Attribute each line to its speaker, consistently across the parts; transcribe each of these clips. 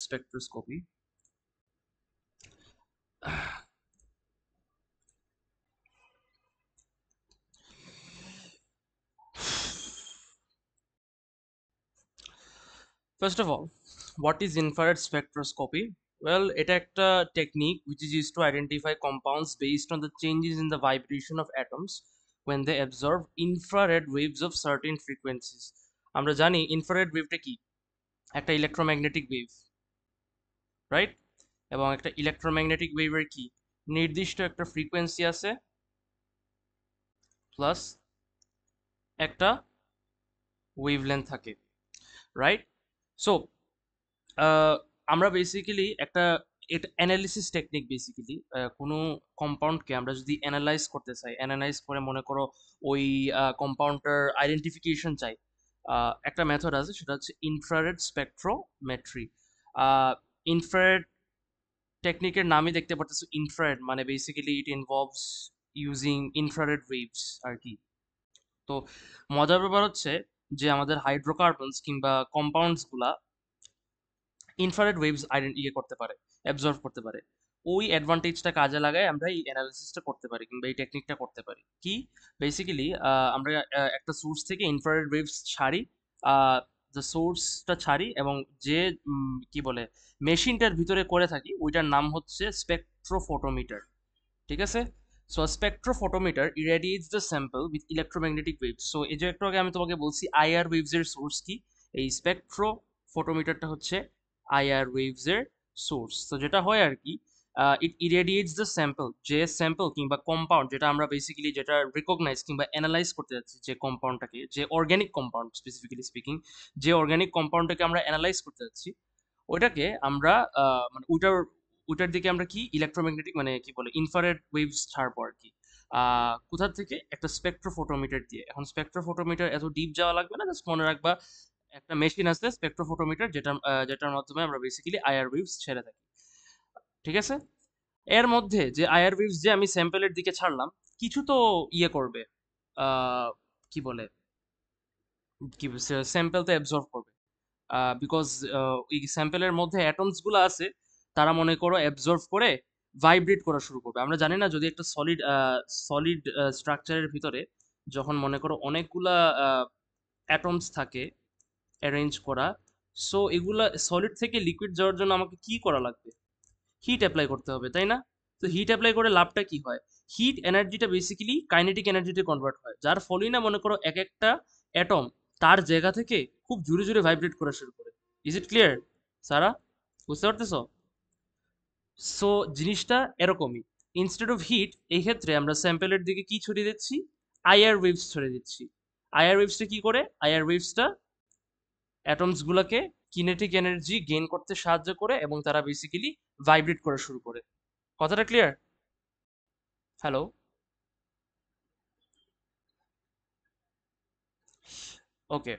Speaker 1: spectroscopy. First of all, what is infrared spectroscopy? Well, এটা একটা technique which is used to identify compounds based on the changes in the vibration of atoms when they absorb infrared waves of certain frequencies. আমরা জানি infrared ওয়েভটা কি, একটা electromagnetic wave, right? এবং একটা electromagnetic ওয়েভের কি নির্দিষ্ট একটা ফ্রিকোয়েন্সি আছে প্লাস একটা ওয়েভলেন্থ থাকে, রাইট? সো আমরা বেসিক্যালি একটা এটা অ্যানালিসিস টেকনিক, বেসিক্যালি কোনো কম্পাউন্ডকে আমরা যদি অ্যানালাইজ করতে চাই, অ্যানালাইজ করে মনে করো ওই কম্পাউন্ডটার আইডেন্টিফিকেশন চাই, একটা মেথড আছে, সেটা হচ্ছে ইনফ্রারেড স্পেকট্রোমেট্রি। ইনফ্রারেড টেকনিকের নামই দেখতে পাচ্ছ, ইনফ্রারেড মানে basically it involves using infrared waves আর কি। তো মজার ব্যাপার হচ্ছে যে আমাদের হাইড্রোকার্বনস কিংবা কম্পাউন্ডসগুলা ইনফ্রারেড ওয়েভস করতে পারে, অ্যাবজর্ভ করতে পারে। ওই অ্যাডভান্টেজটা কাজে লাগায় আমরা এই অ্যানালিসিসটা করতে পারি কিংবা এই টেকনিকটা করতে পারি। কি বেসিক্যালি আমরা একটা সোর্স থেকে ইনফ্রারেড ওয়েভস ছাড়ি, যে সোর্সটা ছাড়ি এবং যে কি বলে মেশিনটার ভিতরে করে থাকি ওইটার নাম হচ্ছে স্পেকট্রোফোটোমিটার, ঠিক আছে? So spectrophotometer irradiates the sample with electromagnetic waves. So এই যে একটু আগে আমি তোমাকে বলছি আইআর ওয়েভস এর সোর্স কি, এই স্পেকট্রোফোটোমিটারটা হচ্ছে আইআর ওয়েভস এর সোর্স। তো যেটা হয় আর কি, ইট ইরেডিয়েটস দ্য স্যাম্পল, যে স্যাম্পল কিংবা কম্পাউন্ড যেটা আমরা বেসিক্যালি যেটা রিকগনাইজ কিংবা অ্যানালাইজ করতে যাচ্ছি, যে কম্পাউন্ডটাকে, যে অর্গ্যানিক কম্পাউন্ড স্পেসিফিক্যালি স্পিকিং, যে অর্গ্যানিক কম্পাউন্ডটাকে আমরা অ্যানালাইজ করতে যাচ্ছি ওইটাকে আমরা মানে ওইটার দিকে আমরা কি ইলেকট্রোম্যাগনেটিক মানে কি বলে ইনফ্রারেড ওয়েভস ছাড়বো আর কি। কোথা থেকে? একটা স্পেকট্রোফোটোমিটার দিয়ে। এখন স্পেকট্রোফোটোমিটার এত ডিপ যাওয়া লাগবে না, জাস্ট মনে রাখবা একটা মেশিন আছে স্পেকট্রোফোটোমিটার, যেটার মাধ্যমে আমরা বেসিক্যালি আইআর ওয়েভস ছেড়ে থাকি, ঠিক আছে? এর মধ্যে যে আইআর ওয়েভস যে আমি স্যাম্পলের দিকে ছাড়লাম, কিছু তো করবে, কি বলে, কি স্যাম্পল তো অ্যাবজর্ব করবে, বিকজ ওই স্যাম্পলের মধ্যে অ্যাটমসগুলো আছে, তারা মনে করো অ্যাবজর্ভ করে ভাইব্রেট করা শুরু করবে। আমরা জানি না, যদি একটা সলিড সলিড স্ট্রাকচারের ভিতরে যখন মনে করো অনেকগুলা অ্যাটমস থাকে অ্যারেঞ্জ করা, সো এগুলা সলিড থেকে লিকুইড যাওয়ার জন্য আমাকে কি করা লাগবে? হিট অ্যাপ্লাই করতে হবে, তাই না? তো হিট অ্যাপ্লাই করে লাভটা কি হয়? হিট এনার্জিটা বেসিক্যালি কাইনেটিক এনার্জিতে কনভার্ট হয়, যার ফলেই না মনে করো এক একটা অ্যাটম তার জায়গা থেকে খুব জোরে জোরে ভাইব্রেট করা শুরু করে। ইজ ইট ক্লিয়ার সারা? বুঝতে পারতেছো? সো জিনিসটা এরকমই। ইনস্টেড অফ হিট, এই ক্ষেত্রে আমরা স্যাম্পলের দিকে কি ছড়িয়ে দিচ্ছি? আইআর ওয়েভস ছড়িয়ে দিচ্ছি। আইআর ওয়েভসটা কি করে? আইআর ওয়েভসটা অ্যাটমস গুলাকে কিনেটিক এনার্জি গেইন করতে সাহায্য করে এবং তারা বেসিক্যালি ভাইব্রেট করা শুরু করে। কথাটা clear? Hello? Okay.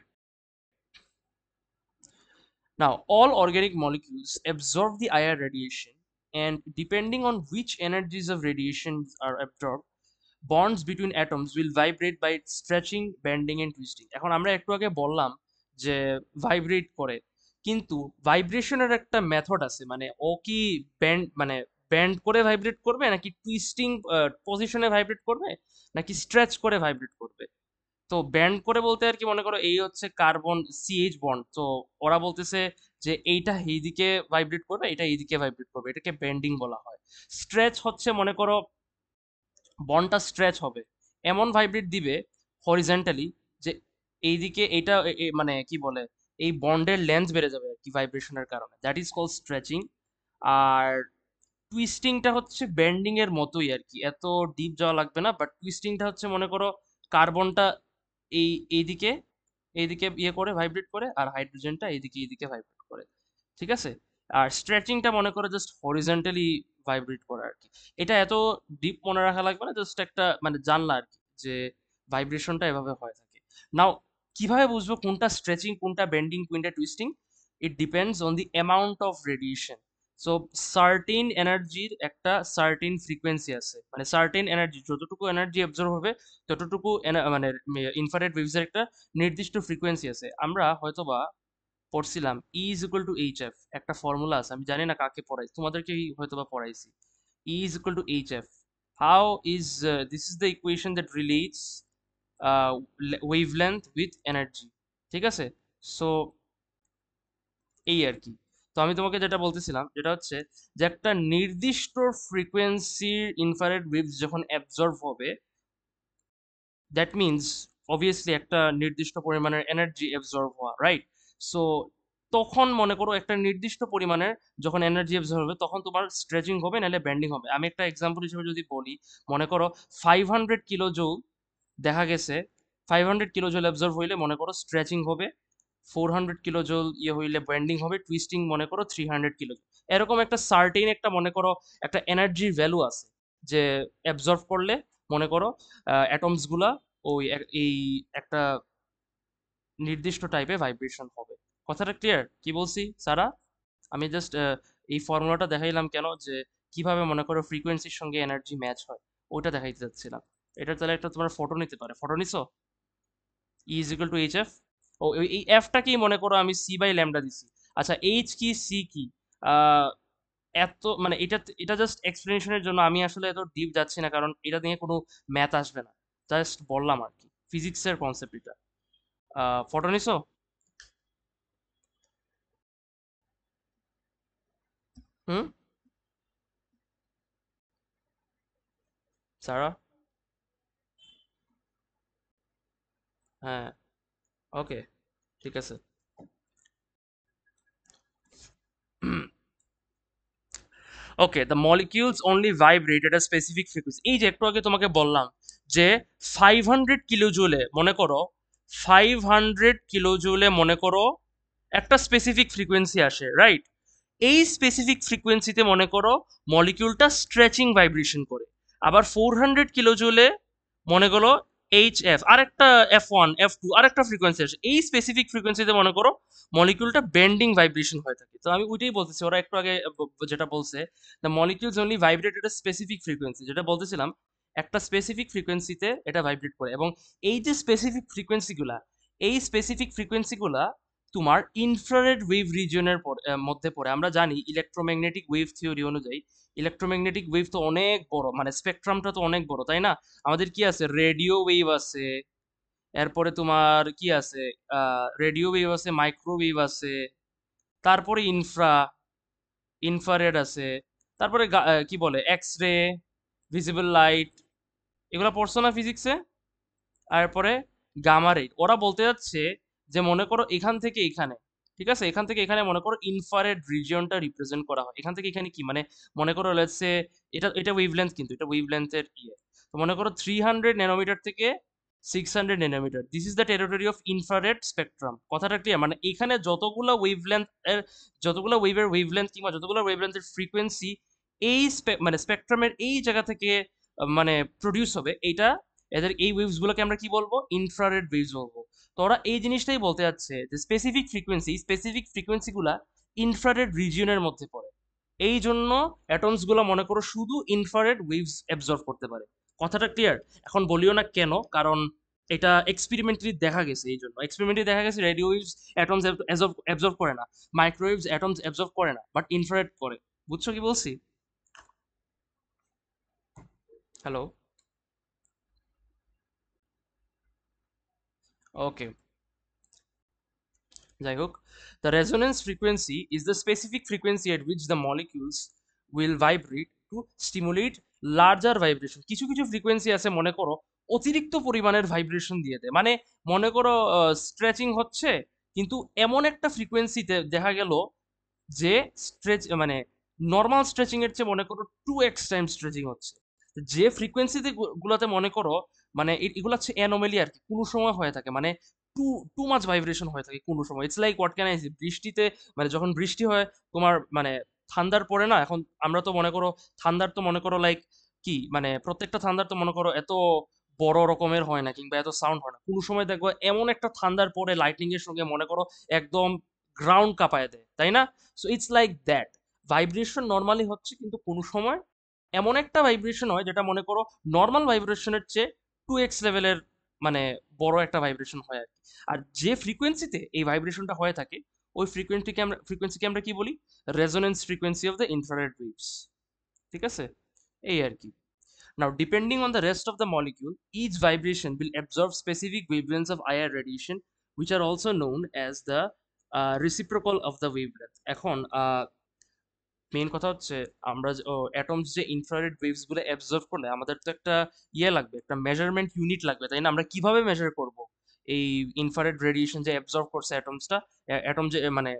Speaker 1: Now, all organic molecules absorb the IR radiation, and depending on which energies of radiation are absorbed, bonds between atoms will vibrate by stretching, bending and twisting. এখন আমরা একটু আগে বললাম যে ভাইব্রেট করে, কিন্তু ভাইব্রেশনের একটা method আছে, মানে ও কি ব্যান্ড করে ভাইব্রেট করবে, নাকি টুইস্টিং পজিশনে ভাইব্রেট করবে, নাকি স্ট্রেচ করে ভাইব্রেট করবে? তো ব্যান্ড করে বলতে আর কি, মনে করো এই হচ্ছে কার্বন সিএইচ বন্ড, তো ওরা বলতেছে যে এইটা এইদিকে ভাইব্রেট করবে, এটা এইদিকে ভাইব্রেট করবে, এটাকে ব্যান্ডিং বলা হয়। স্ট্রেচ হচ্ছে মনে করো বন্ডটা স্ট্রেচ হবে, এমন ভাইব্রেট দিবে হরিজেন্টালি যে এইদিকে এটা মানে কি বলে এই বন্ডের লেন্থ বেড়ে যাবে আর কি ভাইব্রেশনের কারণে, দ্যাট ইজ কল স্ট্রেচিং। আর টুইস্টিংটা হচ্ছে বেন্ডিং এর মতোই আর কি, এত ডিপ যাওয়া লাগবে না, বাট টুইস্টিংটা হচ্ছে মনে করো কার্বনটা এই এইদিকে এইদিকে করে ভাইব্রেট করে, আর হাইড্রোজেনটা এইদিকে ভাইব্রেট করে, ঠিক আছে? আর স্ট্রেচিংটা মনে করো জাস্ট হরিজন্টালি ভাইব্রেট করা আর কি। এটা এত ডিপ মনে রাখা লাগবে না, জাস্ট একটা মানে জানলা আর কি, যে ভাইব্রেশনটা এভাবে হয়ে থাকে। নাও, কিভাবে বুঝবো কোনটা স্ট্রেচিং, কোনটা বেন্ডিং, কোনটা twisting? It depends on the amount of radiation. So certain এনার্জির একটা সার্টেন ফ্রিকোয়েন্সি আছে, মানে সার্টেন এনার্জি, যতটুকু এনার্জি অ্যাবজর্ব হবে ততটুকু মানে ইনফ্রারেড ওয়েভসের একটা নির্দিষ্ট ফ্রিকোয়েন্সি আছে। আমরা হয়তোবা পড়ছিলাম E is equal to H F, একটা ফর্মুলা আছে, আমি জানি না কাকে পড়াই, তোমাদেরকে হয়তো বা পড়াইছি। E is equal to H F, how is this is the equation that relates wavelength with energy, ঠিক আছে? সো এই আর কি। তো আমি তোমাকে যেটা বলতেছিলাম যেটা হচ্ছে যে একটা নির্দিষ্ট ফ্রিকোয়েন্সির ইনফ্রারেড ওয়েভস যখন অ্যাবজর্ব হবে, দ্যাট মিনস অবভিয়াসলি একটা নির্দিষ্ট পরিমাণের এনার্জি অ্যাবজর্ব হওয়া, রাইট? সো তখন মনে করো একটা নির্দিষ্ট পরিমাণের যখন এনার্জি অ্যাবজর্ব হবে তখন তোমার স্ট্রেচিং হবে নাহলে ব্যান্ডিং হবে। আমি একটা এক্সাম্পল হিসেবে যদি বলি, মনে করো 500 কিলো জুল দেখা গেছে, 500 কিলো জুল অ্যাবজর্ব হইলে মনে করো স্ট্রেচিং হবে, 400 কিলো জুল ইয়ে হইলে ব্যান্ডিং হবে, টুইস্টিং মনে করো 300 কিলো। এরকম একটা সার্টেইন একটা মনে করো একটা এনার্জির ভ্যালু আছে যে অ্যাবজর্ব করলে মনে করো অ্যাটমস গুলা এই একটা নির্দিষ্ট টাইপে ভাইব্রেশন হবে। কথাটা ক্লিয়ার কি বলছি সারা? আমি জাস্ট এই ফর্মুলাটা দেখাইলাম কেন, যে কিভাবে মনে করো ফ্রিকোয়েন্সির সঙ্গে এনার্জি ম্যাচ হয়, ওইটা দেখাইতে যাচ্ছিলাম। এটা তাহলে একটা তোমার ফটো নিতে পারে, ফটো নিছো? E is equal to H F. ও এই এফটাকেই মনে করো আমি সি বাই ল্যামডা দিছি। আচ্ছা এইচ কি সি কি, আহ, এত মানে এটা এটা জাস্ট এক্সপ্লেনেশনের জন্য, আমি আসলে এত ডিপ যাচ্ছি না কারণ এটা নিয়ে কোনো ম্যাথ আসবে না, জাস্ট বললাম আর কি, ফিজিক্সের কনসেপ্ট এটা। ফটো নিছো? হুম, সারা? হ্যাঁ, ওকে, ঠিক আছে। Okay, the molecules only vibrate at a specific frequency. এই যে একটু আগে তোমাকে বললাম যে 500 কিলো জুলে মনে করো, 500 কিলো জুলে মনে করো একটা স্পেসিফিক ফ্রিকোয়েন্সি আসে, রাইট? এই স্পেসিফিক ফ্রিকোয়েন্সিতে মনে করো মলিকিউলটা স্ট্রেচিং ভাইব্রেশন করে। আবার 400 কিলো জুলে মনে করো এইচ এফ আরেকটা, F1 F2 আরেকটা ফ্রিকোয়েন্সি আসে, এই স্পেসিফিক ফ্রিকোয়েন্সিতে মনে করো মলিকিউলটা বেন্ডিং ভাইব্রেশন হয়ে থাকে। তো আমি ওইটাই বলতেছি, ওরা একটু আগে যেটা বলছে, the molecules only vibrate at specific frequency, যেটা বলতেছিলাম একটা স্পেসিফিক ফ্রিকোয়েন্সিতে এটা ভাইব্রেট করে। এবং এই যে স্পেসিফিক ফ্রিকোয়েন্সিগুলা, এই স্পেসিফিক ফ্রিকোয়েন্সিগুলা তোমার ইনফ্রারেড ওয়েভ রিজিয়নের মধ্যে পড়ে। আমরা জানি ইলেকট্রোম্যাগনেটিক ওয়েভ থিওরি অনুযায়ী ইলেকট্রোম্যাগনেটিক ওয়েভ তো অনেক বড়, মানে স্পেকট্রামটা তো অনেক বড়, তাই না? আমাদের কি আছে, রেডিও ওয়েভ আছে, এরপরে তোমার কি আছে, রেডিও ওয়েভ আছে, মাইক্রোওয়েভ আছে, তারপরে ইনফ্রারেড আছে, তারপরে কি বলে এক্স রে, ভিজিবল লাইট, এগুলো পড়ছো না ফিজিক্সে? আর এরপরে গামা রে। ওরা বলতে যাচ্ছে যে মনে করো এখান থেকে এখানে, ঠিক আছে, এখান থেকে এখানে মনে করো ইনফ্রারেড রিজিয়নটা রিপ্রেজেন্ট করা হয়। এখান থেকে এখানে কি মানে, মনে করো লেটস সে এটা এটা ওয়েভলেন্থ, কিন্তু এটা ওয়েভলেন্থের ইয়ে। তো মনে করো 300 ন্যানোমিটার থেকে 600 nanometre, this is the territory of infrared spectrum. কথাটা ক্লিয়ার? মানে এখানে যতগুলো ওয়েভলেন্থ এর, যতগুলো ওয়েভের ওয়েভলেন্থ কিংবা যতগুলো ওয়েভলেন্থের ফ্রিকোয়েন্সি এই মানে স্পেকট্রামের এই জায়গা থেকে মানে প্রডিউস হবে, এইটা এদের এই ওয়েভস গুলোকে আমরা কি বলবো, ইনফ্রারেড ওয়েভস বলবো। তো ওরা এই জিনিসটাই বলতে যাচ্ছে যে স্পেসিফিক ফ্রিকোয়েন্সি গুলা ইনফ্রারেড রিজিয়নের মধ্যে পড়ে। এই জন্য অ্যাটমস গুলো মনে করো শুধু ইনফ্রারেড ওয়েভস অ্যাবজর্ব করতে পারে। কথাটা ক্লিয়ার? এখন বলিও না কেন, কারণ এটা এক্সপেরিমেন্টালি দেখা গেছে, এই জন্য এক্সপেরিমেন্টালি দেখা গেছে রেডিও ওয়েভস অ্যাটমস অ্যাবজর্ব করে না, মাইক্রোওয়েভস অ্যাটমস অ্যাবজর্ব করে না, বাট ইনফ্রারেড করে। বুঝছো কি বলছি? হ্যালো? ওকে, যাই হোক, the resonance frequency is the specific frequency at which the molecules will vibrate to stimulate larger vibration। কিছু কিছু ফ্রিকোয়েন্সি আছে মনে করো অতিরিক্ত পরিমাণের ভাইব্রেশন দিয়ে দেয়, মানে মনে করো স্ট্রেচিং হচ্ছে, কিন্তু এমন একটা ফ্রিকোয়েন্সিতে দেখা গেল যে স্ট্রেচ মানে নর্মাল স্ট্রেচিং এর চেয়ে মনে করো 2x টাইম স্ট্রেচিং হচ্ছে। যে ফ্রিকোয়েন্সিতে গুলাতে মনে করো মানে এগুলো হচ্ছে অ্যানোমালি আর কি, কোনো সময় হয়ে থাকে, মানে টু টু মাচ ভাইব্রেশন হয়ে থাকে কোনো সময়। It's like what can I say, বৃষ্টিতে মানে যখন বৃষ্টি হয় তোমার মানে থান্ডার পড়ে না, এখন আমরা তো মনে করো থান্ডার তো মনে করো লাইক কি মানে প্রত্যেকটা থান্ডার তো মনে করো এত বড় রকমের হয় না কিংবা এত সাউন্ড হয় না, কোনো সময় দেখবো এমন একটা থান্ডার পড়ে লাইটনিং এর সঙ্গে মনে করো একদম গ্রাউন্ড কাঁপায় দেয়, তাই না? So it's like that, vibration normally হচ্ছে কিন্তু কোনো সময় এমন একটা ভাইব্রেশন হয় যেটা মনে করো নর্মাল ভাইব্রেশনের চেয়ে 2x লেভেলের মানে বড় একটা ভাইব্রেশন হয় আর কি। আর যে ফ্রিকোয়েন্সিতে এই ভাইব্রেশনটা হয়ে থাকে ওই ফ্রিকোয়েন্সিকে আমরা কি বলি? Resonance frequency of the infrared waves. ঠিক আছে, এই আর কি। Now, depending on the rest of the molecule, each vibration will absorb specific wavelengths of IR radiation, which are also known as the reciprocal of the wavelength. এখন main কথা হচ্ছে, আমরা atoms যে infrared waves গুলো absorb করলে আমাদের তো একটা লাগবে, একটা মেজারমেন্ট ইউনিট লাগবে, তাই না? আমরা কিভাবে মেজার করব এই ইনফ্রারেড রেডিয়েশন যে অ্যাবজর্ব করছে অ্যাটমসটা, অ্যাটম যে মানে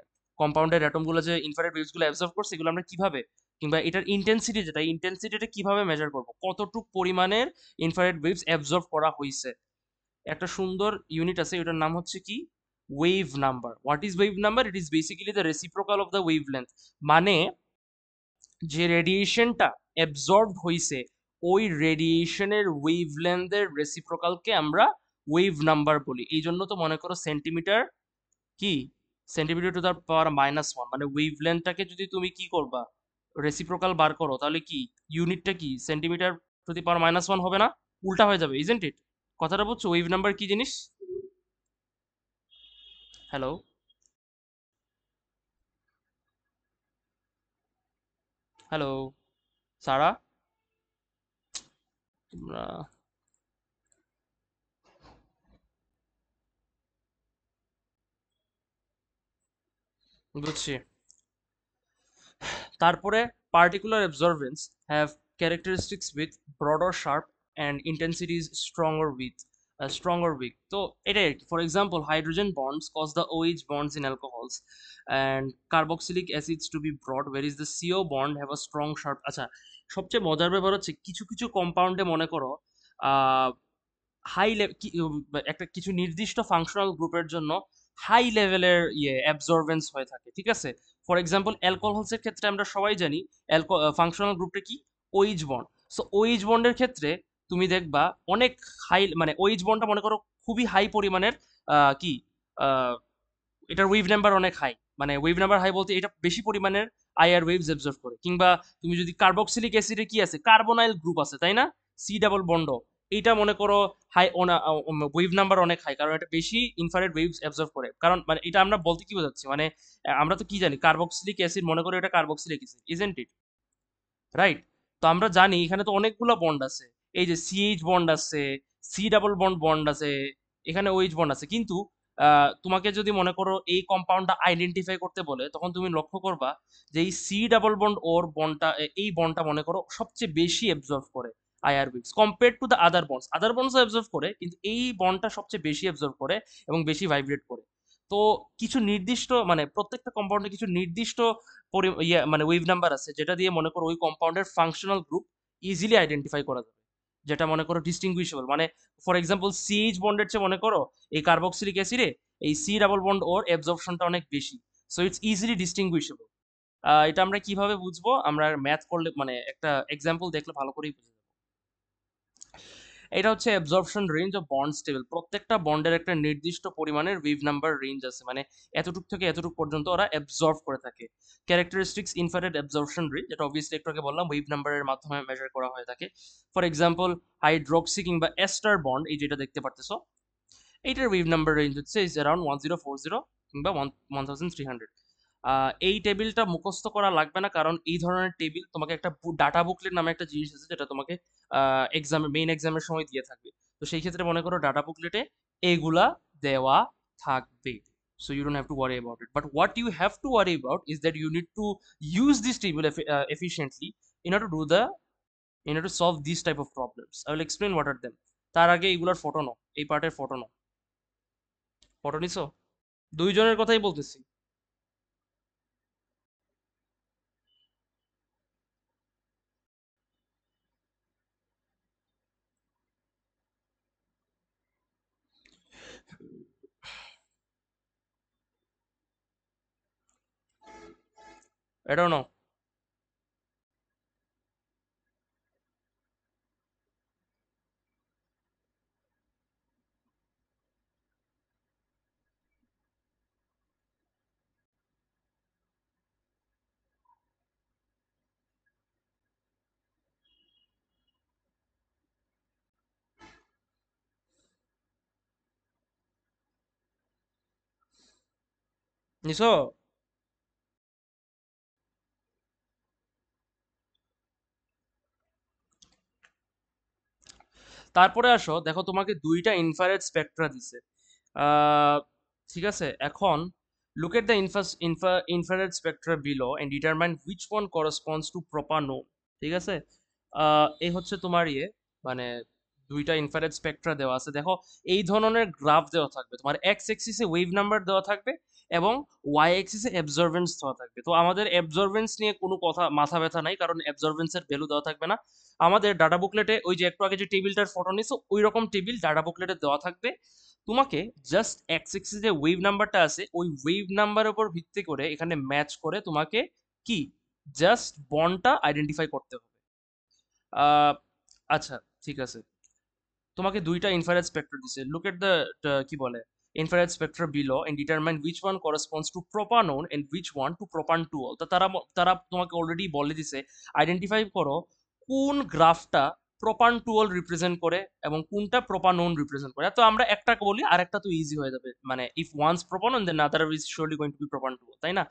Speaker 1: কম্পাউন্ডের অ্যাটমগুলো যে ইনফ্রারেড ওয়েভস গুলো অ্যাবজর্ব করছে, এগুলো আমরা কিভাবে, কিংবা এটার ইন্টেন্সিটি যেটা, ইন্টেন্সিটিটা কিভাবে মেজার করব, কতটুক পরিমাণের ইনফ্রারেড ওয়েভস অ্যাবজর্ব করা হয়েছে? একটা সুন্দর ইউনিট আছে, ওটার নাম হচ্ছে কি? Wave number. What is wave number? It is basically the reciprocal of the wavelength. মানে যে রেডিয়েশনটা অ্যাবজর্বড হইছে, ওই রেডিয়েশনের ওয়েভলেন্থের রেসিপ্রোকালকে আমরা ওয়েভ নাম্বার বলি। এই জন্য তো মনে করো সেন্টিমিটার কি, সেন্টিমিটার টু দ্য পাওয়ার -1, মানে ওয়েভলেন্থটাকে যদি তুমি কি করবা, রেসিপ্রোকাল বার করো, তাহলে কি ইউনিটটা কি সেন্টিমিটার টু দি পাওয়ার -1 হবে না? উল্টা হয়ে যাবে, ইজেন্ট ইট? কথাটা বুঝছো? ওয়েভ নাম্বার কি জিনিস? হ্যালো, হ্যালো, সারা, তোমরা? বুঝছি। তারপরে particular absorbance have characteristics with broader sharp and intensities stronger with stronger weak. তো এটাই আর কি। For example, hydrogen bonds cause the OH bonds in alcohols and carboxylic acids to be broad, whereas the CO bond have a strong sharp. আচ্ছা, সবচেয়ে মজার ব্যাপার হচ্ছে কিছু কিছু কম্পাউন্ডে মনে করো আহ হাই একটা কিছু নির্দিষ্ট ফাংশনাল গ্রুপের জন্য হাই লেভেলের অ্যাবজর্বেন্স হয়ে থাকে, ঠিক আছে? ফর এক্সাম্পল, অ্যালকোহলসের ক্ষেত্রে আমরা সবাই জানি ফাংশনাল গ্রুপটা কি? OH bond. সো ওইচ বন্ডের ক্ষেত্রে তুমি দেখবা অনেক হাই, মানে ওইচ বন্ডটা মনে করো খুবই হাই পরিমাণের কি আহ, এটার ওয়েভ নাম্বার অনেক হাই, মানে ওয়েভ নাম্বার হাই বলতে এটা বেশি পরিমাণের আইআর ওয়েভস অ্যাবজর্ভ করে। কিংবা তুমি যদি কার্বক্সিলিক অ্যাসিডে কি আছে, কার্বনাইল গ্রুপ আছে, তাই না? সি ডাবল বন্ড, এইটা মনে করো হাই, ওয়েভ নাম্বার অনেক হাই, কারণ এটা বেশি ইনফ্রারেড ওয়েভস অ্যাবজর্ভ করে। কারণ মানে এটা আমরা বলতে কি বোঝাচ্ছি, মানে আমরা তো কি জানি কার্বক্সিলিক অ্যাসিড, মনে করো এটা carboxylic acid, isn't it? Right? তো আমরা জানি এখানে তো অনেকগুলো বন্ড আছে, এই যে সিএইচ বন্ড আছে, সি ডাবল বন্ড বন্ড আছে, এখানে ওএইচ বন্ড আছে, কিন্তু তোমাকে যদি মনে করো এই কম্পাউন্ডটা আইডেন্টিফাই করতে বলে, তখন তুমি লক্ষ্য করবা যে এই সি ডাবল বন্ড ওর বন্ডটা, এই বন্ডটা মনে করো সবচেয়ে বেশি অ্যাবজর্ভ করে IR waves compare to the other bonds absorb করে, কিন্তু এই বন্ডটা সবচেয়ে বেশি অ্যাবজর্ভ করে এবং বেশি ভাইব্রেট করে। তো কিছু নির্দিষ্ট, মানে প্রত্যেকটা কম্পাউন্ডে কিছু নির্দিষ্ট মানে ওয়েভ নাম্বার আছে, যেটা দিয়ে মনে করো ওই কম্পাউন্ডের ফাংশনাল গ্রুপ ইজিলি আইডেন্টিফাই করা যাবে, যেটা মনে করো ডিস্টিংগুইশেবল। মানে ফর এক্সাম্পল, সিএইচ বন্ডের চেয়ে মনে করো এই কার্বক্সিলিক অ্যাসিডে এই সি ডাবল বন্ড ওর অ্যাবজর্পশনটা অনেক বেশি, সো ইটস ইজিলি ডিস্টিংগুইশেবল। এটা আমরা কিভাবে বুঝবো? আমরা ম্যাথ করলে, মানে একটা এক্সাম্পল দেখলে ভালো করেই বুঝবো। এটা হচ্ছে absorption range of bond stable. প্রত্যেকটা বন্ডের একটা নির্দিষ্ট পরিমাণের ওয়েভ নাম্বার রেঞ্জ আছে, মানে এতটুক থেকে এতটুক পর্যন্ত ওরা অ্যাবজর্ভ করে থাকে। ক্যারেক্টারিস্টিক্স ইনফ্রারেড অ্যাবজর্পশন রেঞ্জ, যেটা অবভিয়াসলি একটু আগে বললাম, ওয়েভ নাম্বারের মাধ্যমে মেজার করা হয়ে থাকে। ফর এক্সাম্পল, হাইড্রোক্সি কিংবা এস্টার বন্ড, এই যেটা দেখতে পারতেছো, এইটার ওয়েভ নাম্বার রেঞ্জ হচ্ছে ইজ অ্যারাউন্ড 1040 কিংবা 1300। এই টেবিলটা মুখস্থ করা লাগবে না, কারণ এই ধরনের টেবিল তোমাকে একটা ডাটা বুকলেট নামে একটা জিনিস আছে, যেটা তোমাকে মেইন এক্সামের সময় দিয়ে থাকবে। তো সেই ক্ষেত্রে মনে করো ডাটা বুকলেটে এগুলা দেওয়া থাকবে, so you don't have to worry about it. But what you have to worry about is that you need to use this table efficiently in order to do the in order to solve these type of problems. I will explain what are them. তার আগে এগুলার photo নাও, এই পার্টের photo নাও। Photo নিছো? দুইজনের কথাই বলতেছি। এটাও নাও। নিছো? তারপরে আসো, দেখো তোমাকে দুইটা ইনফ্রারেড স্পেকট্রা দিছে। আহ, ঠিক আছে, এখন look at the infrared spectra below and determine which one corresponds to proper node। ঠিক আছে, এই হচ্ছে তোমার মানে দুইটা ইনফ্রারেড স্পেকট্রা দেওয়া আছে। দেখো এই ধরনের গ্রাফ দেওয়া থাকবে, তোমার এক্স এক্সিসে ওয়েভ নাম্বার দেওয়া থাকবে এবং ওয়াই এক্সিসে অ্যাবজর্বেন্স দেওয়া থাকবে। তো আমাদের অ্যাবজর্বেন্স নিয়ে কোনো কথা মাথা ব্যথা নাই, কারণ অ্যাবজর্বেন্সের ভ্যালু দেওয়া থাকবে না। আমাদের ডাটা বুকলেটে ওই যে একটু আগে যে টেবিলটার ফটো নিছো ওই রকম টেবিল ডাটা বুকলেটে দেওয়া থাকবে। তোমাকে জাস্ট এক্স এক্সিসে যে ওয়েভ নাম্বারটা আছে ওই ওয়েভ নাম্বারের উপর ভিত্তি করে এখানে ম্যাচ করে তোমাকে কি জাস্ট বন্ডটা আইডেন্টিফাই করতে হবে। আহ, আচ্ছা, ঠিক আছে, তোমাকে দুইটা ইনফ্রারেড স্পেক্ট্রা দিছে। লুক এট দ্য কি বলে infrared spectra below and determine which one corresponds to propanone and which one to propan two ol. তো তারা তারা তোমাকে অলরেডি বলে দিছে আইডেন্টিফাই করো কোন গ্রাফটা প্রোপান টুঅল রিপ্রেজেন্ট করে এবং কোনটা প্রোপানন রিপ্রেজেন্ট করে। তো আমরা একটা বলি আর একটা তো ইজি হয়ে যাবে, মানে if once propanone then other is surely going to be propan two ol, তাই না?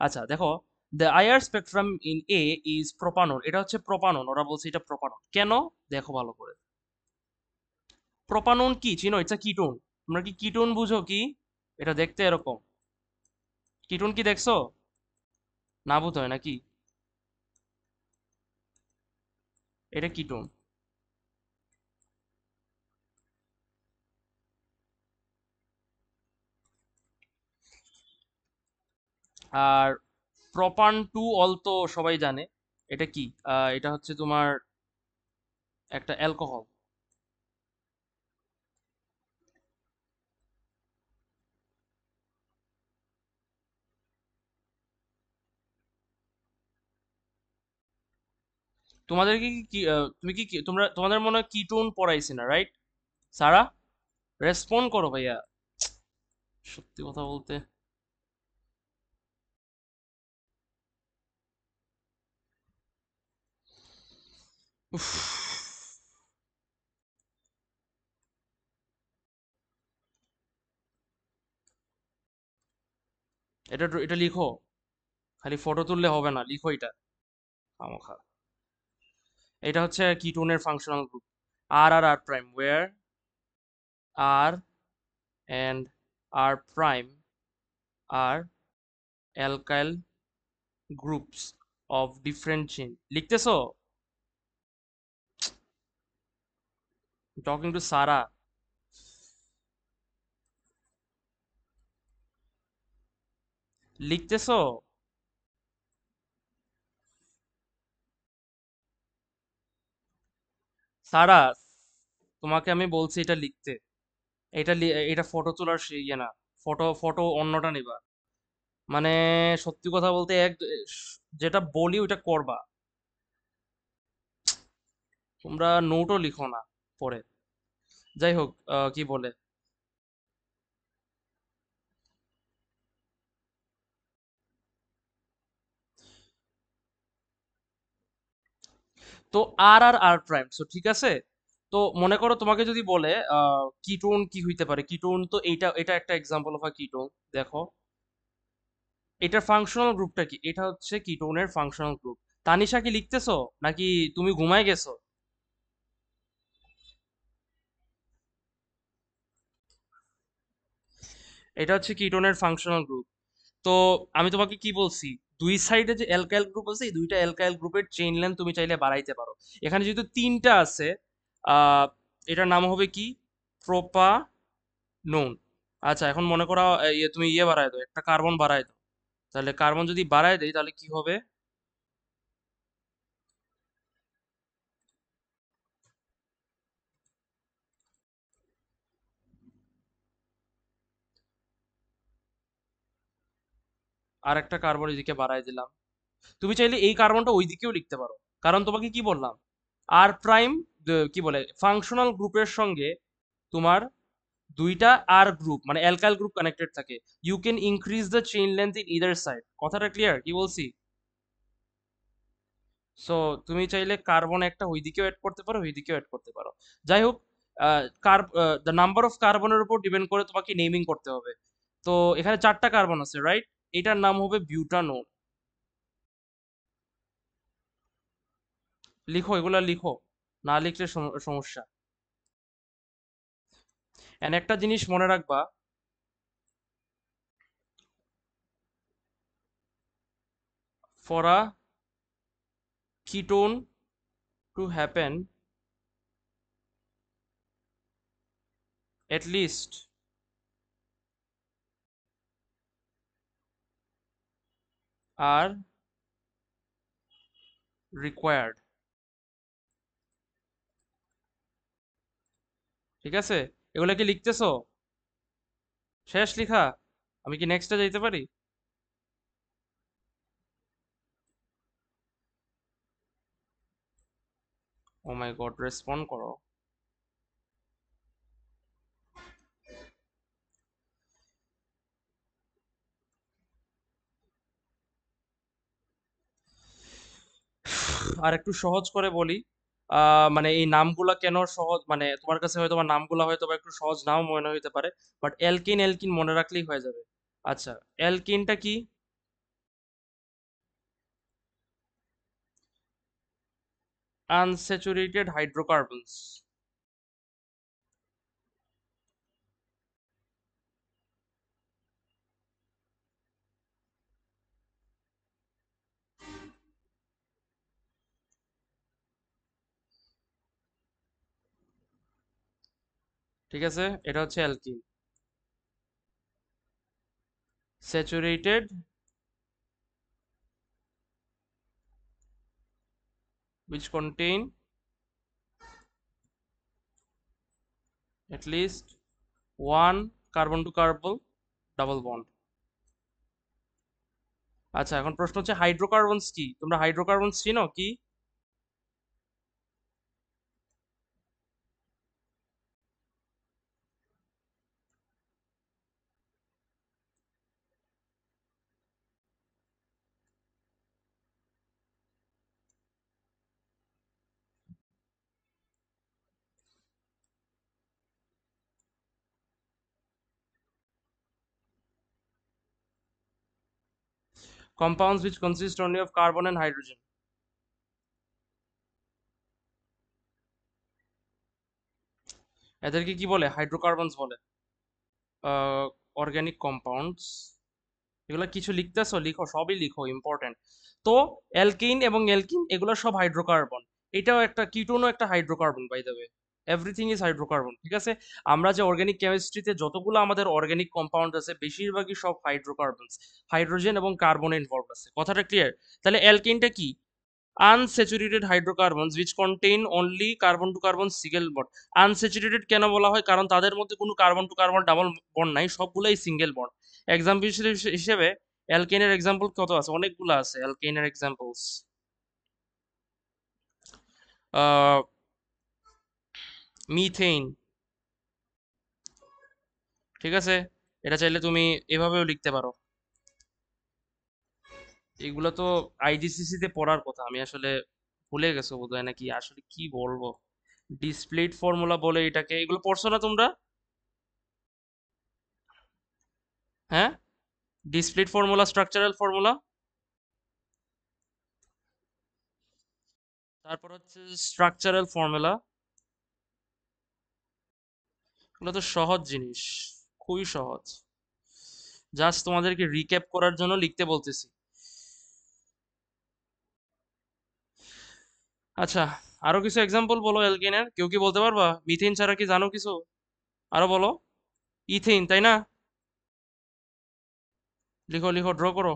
Speaker 1: আচ্ছা দেখো, the IR spectrum in A is propanone, এটা হচ্ছে প্রোপানন, ওরা বলছে এটা প্রোপানন। কেন? দেখো ভালো করে, প্রোপানন কি চিনো? It's a ketone. তোমরা কি কিটোন বুঝো কি? এটা দেখতে এরকম। কিটোন কি দেখছো? না বুঝো হয় নাকি? এটা কিটোন। আর প্রপান টু অল তো সবাই জানে। এটা কি? এটা হচ্ছে তোমার একটা অ্যালকোহল। তোমাদেরকে কি তুমি তোমরা তোমাদের মনে হয় কিটোন পড়াইছি না, রাইট? সারা, রেসপন্ড করো ভাইয়া। সত্যি কথা বলতে, উফ, এটা এটা লিখো। খালি ফটো তুললে হবে না, লিখো এটা খামোখা। এটা হচ্ছে কিটোনের ফাংশনাল গ্রুপ, আর R R prime, where R and R prime are alkyl groups of different chain। লিখতেছো? Talking to Sara. লিখতেছো? সারা, তোমাকে আমি বলছি এটা লিখতে। এটা ফটো তোলার ইয়ে না, ফটো ফটো অন্যটা নিবা। মানে সত্যি কথা বলতে যেটা বলি ওইটা করবা। তোমরা নোটও লিখো না পরে। যাই হোক, কি বলে, তো আর আর আর প্রাইম, সো ঠিক আছে। তো মনে করো তোমাকে যদি বলে কিটোন কি হইতে পারে, কিটোন তো এইটা এটা একটা এক্সাম্পল অফ আ কিটোন। দেখো এটার ফাংশনাল গ্রুপটা কি, এটা হচ্ছে কিটোনের ফাংশনাল গ্রুপ। তানিশা কি লিখতেছো নাকি তুমি ঘুমায় গেছো? এটা হচ্ছে কিটোনের ফাংশনাল গ্রুপ। তো আমি তোমাকে কি বলছি, দুই সাইডে যে অ্যালকাইল গ্রুপ আছে এই দুইটা অ্যালকাইল গ্রুপের চেইন লেন্থ তুমি চাইলে বাড়াইতে পারো। এখানে যেহেতু তিনটা আছে, আহ এটার নাম হবে কি, প্রোপানোন। আচ্ছা এখন মনে করো তুমি বাড়ায় দাও, একটা কার্বন বাড়ায় দাও। তাহলে কার্বন যদি বাড়ায় দেই তাহলে কি হবে? আর একটা কার্বন এদিকে বাড়ায় দিলাম। তুমি চাইলে এই কার্বনটা ওই দিকেও লিখতে পারো, কারণ তোমাকে কি বললাম, আর প্রাইম কি বলে ফাংশনাল গ্রুপের সঙ্গে তোমার দুইটা আর গ্রুপ মানে অ্যালকাইল গ্রুপ কানেক্টেড থাকে। You can increase the chain length in either side. কথাটা ক্লিয়ার কি বলছি? সো তুমি চাইলে কার্বন একটা ওই দিকেও অ্যাড করতে পারো, ওই দিকেও অ্যাড করতে পারো। যাই হোক, দ্য নাম্বার অফ কার্বনের উপর ডিপেন্ড করে তোমাকে নেমিং করতে হবে। তো এখানে 4টা কার্বন আছে, রাইট? এটার নাম হবে বিউটানোন। লিখো, এগুলা লিখো, না লিখলে সমস্যা। এন্ড একটা জিনিস মনে রাখবা, for a ketone to happen, at least are required। ঠিক আছে, এগুলা কি লিখতেছো? শেষ লিখা? আমি কি নেক্সটে যাইতে পারি? ও মাই গড, রেসপন্ড করো। আর একটু সহজ করে বলি, মানে এই নামগুলা কেন সহজ, মানে তোমার কাছে হয়তো বা নামগুলা হয়তো বা একটু সহজ নাও মনে হইতে পারে, বাট অ্যালকিন অ্যালকিন মনে রাখলেই হয়ে যাবে। আচ্ছা, অ্যালকিনটা কি? Unsaturated hydrocarbons. ঠিক আছে, এটা হচ্ছে alkyne. Saturated which contain at least one carbon to carbon double bond। আচ্ছা, এখন প্রশ্ন হচ্ছে হাইড্রোকার্বনস কি? তোমরা হাইড্রোকার্বনস চিনো কি? Compounds which consist only of carbon and hydrogen। এদেরকে কি বলে? হাইড্রোকার্বনস বলে। Organic compounds. এগুলো কিছু লিখতেছো, লিখো, সবই লিখো, ইম্পর্টেন্ট। তো অ্যালকিন এবং অ্যালকিন এগুলো সব হাইড্রোকার্বন। এটাও একটা, কিটোনও একটা hydrocarbon, by the way. Everything is hydrocarbon, ঠিক আছে? আমরা যে অর্গানিক কেমিস্ট্রিতে যতগুলো আমাদের অর্গানিক কম্পাউন্ড আছে, বেশিরভাগই সব হাইড্রোকার্বনস। হাইড্রোজেন এবং কার্বন ইনভলভ আছে, কথাটা ক্লিয়ার? তাহলে অ্যালকিনটা কি? Unsaturated hydrocarbons which contain only carbon to carbon single bond। Unsaturated কেন বলা হয়? কারণ তাদের মধ্যে কোনো carbon to carbon double bond নাই, সবগুলাই সিঙ্গেল বন্ড। এক্সাম্পল হিসেবে অ্যালকেনের এক্সাম্পল কত আছে? অনেকগুলো আছে অ্যালকেনের এক্সাম্পলস। মিথেন। ঠিক আছে, এটা চাইলে তুমি এভাবেও লিখতে পারো। এগুলো তো আইজিসিসি তে পড়ার কথা, আমি আসলে ভুলে গেছো বোধহয়, নাকি আসলে কি বলবো। ডিসপ্লেড ফর্মুলা বলে এটাকে, এগুলো পড়ছো না তোমরা? হ্যাঁ, ডিসপ্লেড ফর্মুলা, স্ট্রাকচারাল ফর্মুলা। তারপর হচ্ছে স্ট্রাকচারাল ফর্মুলা। এগুলো তো সহজ জিনিস, খুবই সহজ। জাস্ট তোমাদেরকে রিক্যাপ করার জন্য লিখতে বলতেছি। আচ্ছা, আরো কিছু এক্সাম্পল বলো অ্যালকেনের, কেউ কি বলতে পারবা? মিথেন ছাড়া কি জানো কিছু? আরো বলো। ইথেন, তাই না? লিখো লিখো, ড্র করো।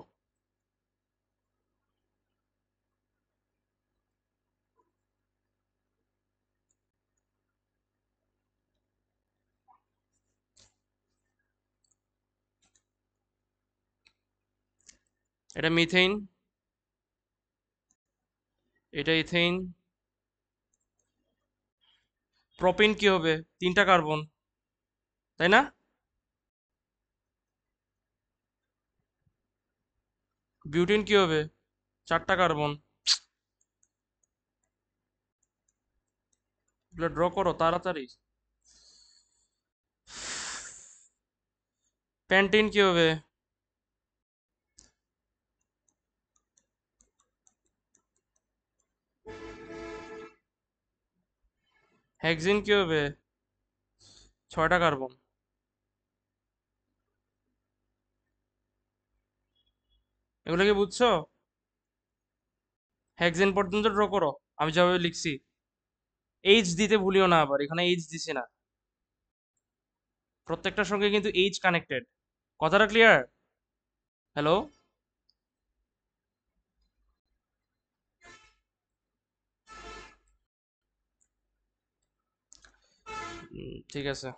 Speaker 1: এটা মিথেন, এটা ইথেন। প্রোপেন কি হবে? 3টা কার্বন, তাই না? বিউটেন কি হবে? 4টা কার্বন। এগুলো ড্র করো তাড়াতাড়ি। প্যান্টিন কি হবে? হেক্সিন কি হবে? 6টা কার্বন। এগুলো কি বুঝছো? হেক্সিন পর্যন্ত ড্র করো, আমি যেভাবে লিখছি। এইচ দিতে ভুলিও না, আবার এখানে এইচ দিছি না, প্রত্যেকটার সঙ্গে কিন্তু এইচ কানেক্টেড। কথাটা ক্লিয়ার? হ্যালো? ঠিক আছে।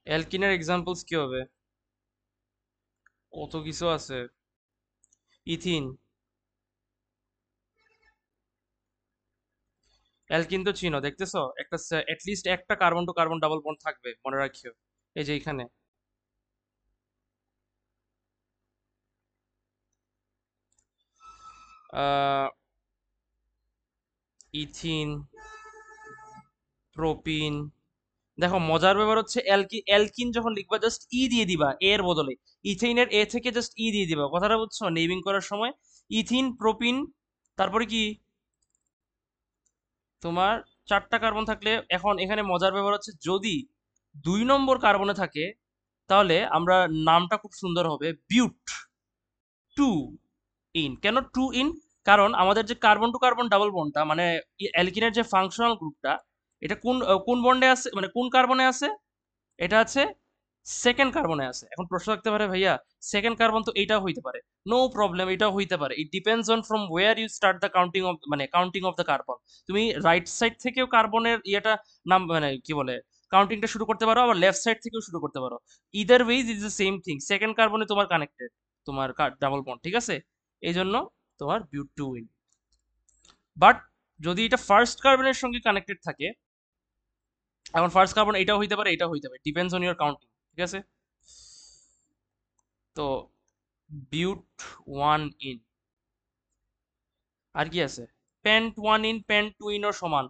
Speaker 1: অ্যালকিনের এক্সাম্পলস কি হবে? কত কিছু আছে। ইথিন। অ্যালকিন তো চিনো, দেখতেছো একটা অ্যাটলিস্ট একটা carbon to carbon double bond থাকবে, মনে রাখিও। এই যে এখানে ইথিন, প্রোপিন। দেখো মজার ব্যাপার হচ্ছে অ্যালকিন যখন লিখবা জাস্ট ই দিয়ে দিবা এর বদলে। ইথিনের এ থেকে জাস্ট ই দিয়ে দিবা, কথাটা বুঝছো নেমিং করার সময়? ইথিন, প্রোপিন, তারপরে কি তোমার 4টা কার্বন থাকলে, এখন এখানে মজার ব্যাপার হচ্ছে যদি 2 নম্বর কার্বনে থাকে তাহলে আমরা নামটা খুব সুন্দর হবে বিউট টু ইন। কেন টু ইন? কারণ আমাদের যে কার্বন টু কার্বন ডাবল বন্ডটা, মানে অ্যালকিনের যে ফাংশনাল গ্রুপটা, এটা কোন কোন বন্ডে আছে, মানে কোন কার্বনে আছে? এটা আছে সেকেন্ড কার্বনে আছে। এখন প্রশ্ন থাকতে পারে ভাইয়া সেকেন্ড কার্বন তো এইটাও হইতে পারে। নো প্রবলেম, এটাও হইতে পারে। It depends on from where you start the counting of, মানে কাউন্টিং অফ দ্য কার্বন। তুমি রাইট সাইড থেকেও কার্বনের ইয়েটা নাম, মানে কি বলে, কাউন্টিংটা শুরু করতে পারো, আবার লেফট সাইড থেকেও শুরু করতে পারো। Either ways is the same thing, second কার্বনে তোমার কানেক্টেড তোমার ডাবল বন্ড, ঠিক আছে? এই জন্য তোমার বিউট টু উইন। বাট যদি এটা ফার্স্ট কার্বনের সঙ্গে কানেক্টেড থাকে, এখন ফার্স্ট কার্বন এটাও হইতে পারে, এটাও হইতে পারে, ডিপেন্ডস অন ইউর কাউন্টিং, ঠিক আছে? তো বিউট ওয়ান ইন। আর কি আছে? Pent one ene, pent two ইনও সমান,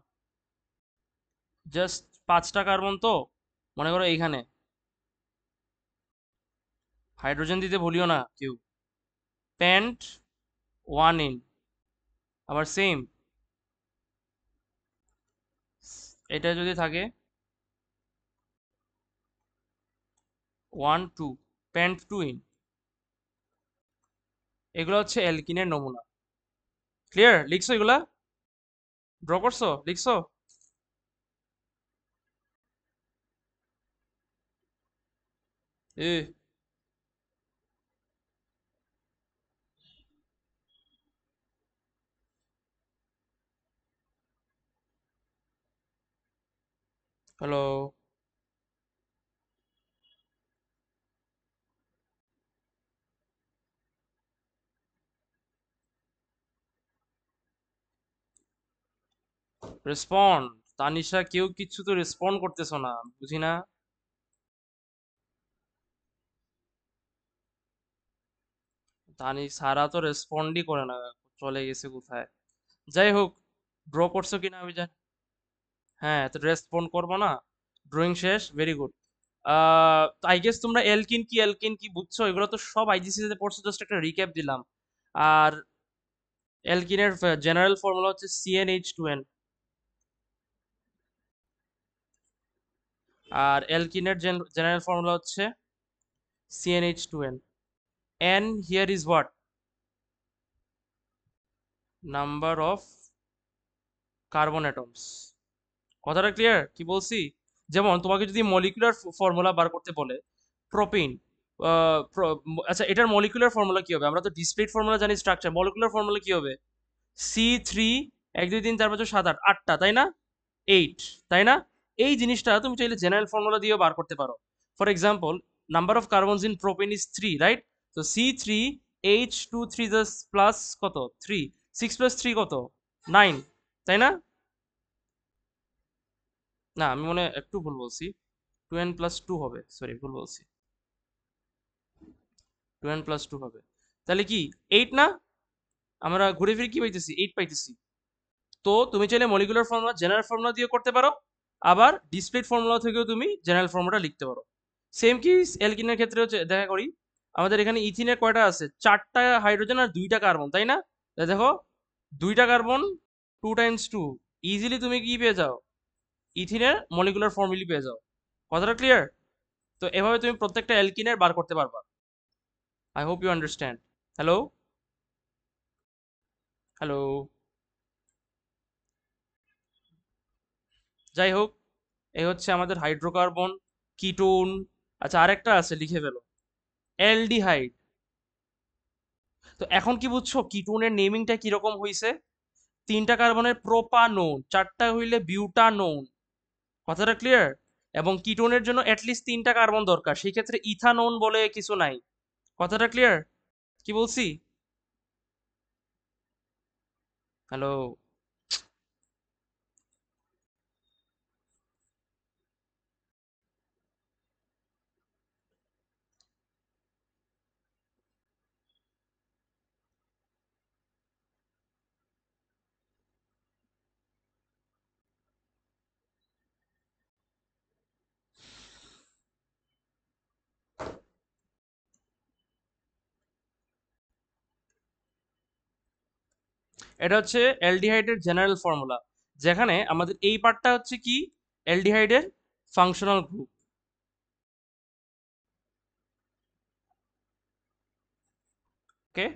Speaker 1: জাস্ট 5টা কার্বন তো। মনে করো এইখানে হাইড্রোজেন দিতে ভুলিও না কেউ। পেন্ট ওয়ান ইন, আবার সেম এটা যদি থাকে 1 2, পেন্ট টু ইন। এগুলো হচ্ছে অ্যালকিনের নমুনা। ক্লিয়ার? লিখছো এগুলা? ড্র করছো, লিখছো? এ হ্যালো? রেসপন্ড। তানিশা, কেউ কিছু তো রেসপন্ড করতেছো না, বুঝি না। তানি সারা তো রেসপন্ডই করে না, চলে গেছে কোথায়। যাই হোক, ড্র করছো কিনা আমি জানি। হ্যাঁ, তো রেসপন্ড করবো না। ড্রয়িং শেষ, ভেরি গুড। আই গেস তোমরা এলকিন কি বুঝছো, এগুলো তো সব আইজিসি তে পড়ছো, জাস্ট একটা রিক্যাপ দিলাম। আর অ্যালকিনের জেনারেল ফর্মুলা হচ্ছে CnH2n। আর অ্যালকিনের জেনারেল ফর্মুলা হচ্ছে CnH2n। n here is what? Number of carbon atoms. কথাটা ক্লিয়ার কি বলছি? যেমন তোমাকে যদি মলিকুলার ফর্মুলা বার করতে বলে, প্রোপিন, আচ্ছা এটার মলিকুলার ফর্মুলা কি হবে? আমরা তো ডিসক্রিট ফর্মুলা জানি, স্ট্রাকচার। মলিকুলার ফর্মুলা কি হবে? C3, 1 2 3 4 5 6 7 8টা, তাই না? 8, তাই না? এই জিনিসটা তুমি চাইলে জেনারেল ফর্মুলা দিয়েও বার করতে পারো। For example, number of carbons in propene is 3, right? তো C3H23 প্লাস কত 3, 6 + 3 কত 9, তাই না? না, আমি মনে হয় একটু ভুল বলছি। 2n+2 হবে, সরি ভুল বলছি। 2n+2 হবে, তাহলে কি 8 না? আমরা ঘুরে ফিরে কি পাইতেছি? 8 পাইতেছি। তো তুমি চাইলে মলিকুলার ফর্মুলা জেনারেল ফর্মুলা দিয়ে করতে পারো, আবার ডিসপ্লেট ফর্মুলা থেকেও তুমি জেনারেল ফর্মুলা লিখতে পারো। সেম কি অ্যালকিনের ক্ষেত্রে হচ্ছে দেখা করি, আমাদের এখানে ইথিনের কয়টা আছে, 4টা হাইড্রোজেন আর 2টা কার্বন, তাই না? দেখো 2টা কার্বন, 2 × 2, ইজিলি তুমি কি পেয়ে যাও, ইথিনের মলিকুলার ফর্মুলা পেয়ে যাও। কথাটা ক্লিয়ার? তো এভাবে তুমি প্রত্যেকটা অ্যালকিনের বার করতে পারবা। I hope you understand. Hello, hello. যাই হোক, এই হচ্ছে আমাদের হাইড্রোকার্বন, কিটোন। আচ্ছা, আরেকটা আছে, লিখে ফেলো, অ্যালডিহাইড। তো এখন কি বুঝছো কিটোনের নেমিংটা কিরকম হইছে? 3টা কার্বনের প্রোপানোন, 4টা হইলে বিউটানোন। কথাটা ক্লিয়ার? এবং কিটোনের জন্য অ্যাটলিস্ট 3টা কার্বন দরকার, সেই ক্ষেত্রে ইথানোন বলে কিছু নাই। কথাটা ক্লিয়ার? কি বলছি? হ্যালো। এটা হচ্ছে অ্যালডিহাইডের জেনারেল ফর্মুলা, যেখানে আমাদের এই পার্টটা হচ্ছে কি, অ্যালডিহাইডের ফাংশনাল গ্রুপ। ওকে,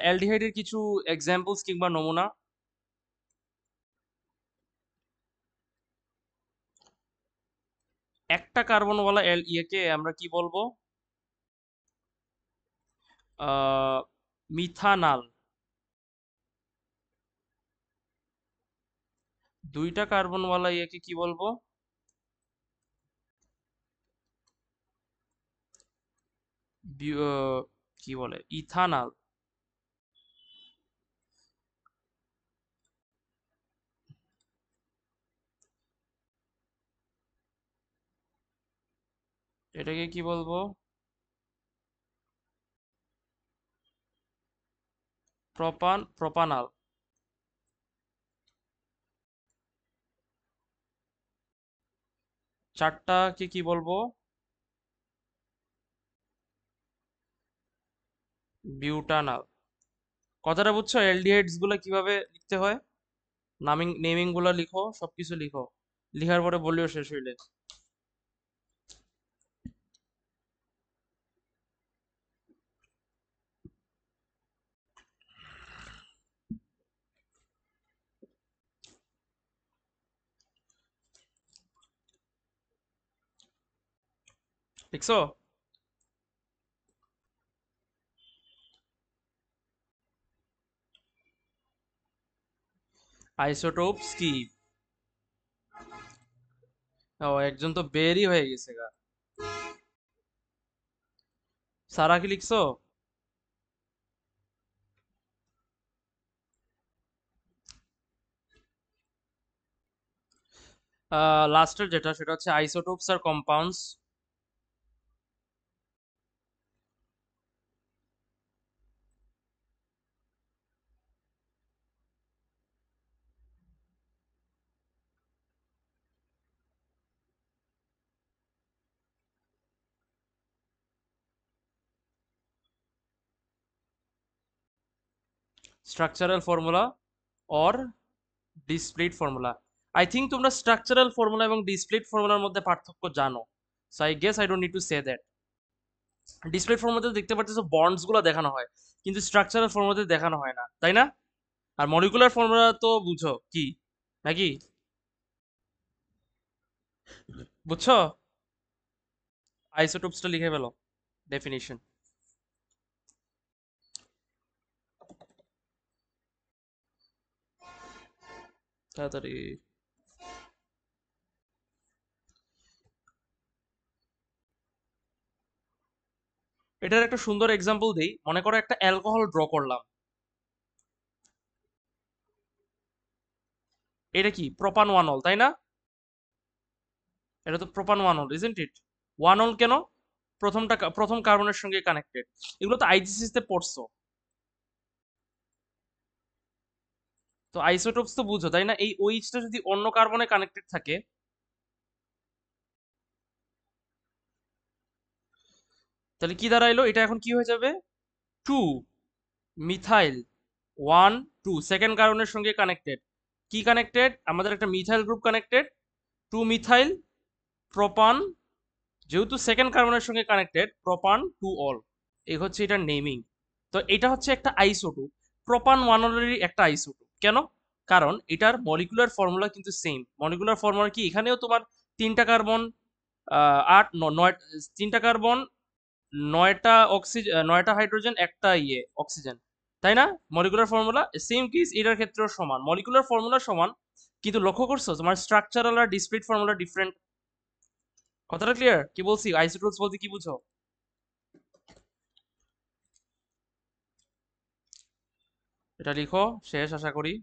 Speaker 1: অ্যালডিহাইডের কিছু এক্সাম্পলস কিংবা নমুনা। একটা কার্বনওয়ালা ইয়েকে আমরা কি বলবো, মিথানাল। 2টা কার্বনওয়ালা ইয়েকে কি বলবো, কি বলে, ইথানাল। এটাকে কি বলবো, প্রপানাল। 4টাকে কি বলবো, বিউটানাল। কথাটা বুঝছো, অ্যালডিহাইডস গুলো কিভাবে লিখতে হয়? নেমিং গুলো লিখো, সবকিছু লিখো, লিখার পরে বলিও শেষ হইলে। লিখছো? আইসোটোপস কি? ও, একজন তো বেরই হয়ে গেছে গা। সারা কি লিখছো? লাস্টের যেটা, সেটা হচ্ছে আইসোটোপস আর compounds. Structural formula or displayed formula. I think তোমরা স্ট্রাকচারাল ফর্মুলা এবং ডিসপ্লিট ফর্মুলার মধ্যে পার্থক্য জানো, so I guess I don't need to say that. Displayed ফর্মুলাতে দেখতে পাচ্ছ বন্ডস গুলো দেখানো হয়, কিন্তু স্ট্রাকচারাল ফর্মুলাতে দেখানো হয় না, তাই না? আর মলিকুলার ফর্মুলা তো বুঝো কি, নাকি? বুঝছো? আইসোটোপসটা লিখে ফেলো, ডেফিনিশন তাড়াতাড়ি। এটার একটা সুন্দর এক্সাম্পল দেই, মনে করো একটা অ্যালকোহল ড্র করলাম। এটা কি প্রোপান ওয়ানল, তাই না? এটা তো প্রোপান ওয়ানল, ইজন্ট ইট? ওয়ানল কেন? প্রথম কার্বনের সঙ্গে কানেক্টেড। এগুলো তো আইজিসিস তে পড়ছো। তো আইসোটোপস তো বুঝো, তাই না? এই ওইচটা যদি অন্য কার্বনে কানেক্টেড থাকে, তাহলে কি দাঁড়াইলো, এটা এখন কি হয়ে যাবে, 2 মিথাইল 1 2 সেকেন্ড কার্বনের সঙ্গে কানেক্টেড, কি কানেক্টেড, আমাদের একটা মিথাইল গ্রুপ কানেক্টেড, 2 মিথাইল প্রোপান, যেহেতু সেকেন্ড কার্বনের সঙ্গে কানেক্টেড, প্রোপান 2 অল, এই হচ্ছে এটার নেমিং। তো এটা হচ্ছে একটা আইসোটোপ, প্রোপান 1 অলেরই একটা আইসোটোপ। কেন? কারণ এটার মলিকুলার ফর্মুলা কিন্তু সেম। মলিকুলার ফর্মুলা কি, এখানেও তোমার 3টা কার্বন, 9 3টা কার্বন, 9টা অক্সিজেন, 9টা হাইড্রোজেন, একটা অক্সিজেন, তাই না? মলিকুলার ফর্মুলা সেম কেস এটার ক্ষেত্রেও সমান, মলিকুলার ফর্মুলা সমান, কিন্তু লক্ষ্য করছো তোমার স্ট্রাকচারাল আর ডিসক্রিট ফর্মুলা ডিফারেন্ট। কথাটা ক্লিয়ার? কি বলছি, আইসোটোপস বলতে কি বুঝো? এটা লিখো, শেষ আশা করি।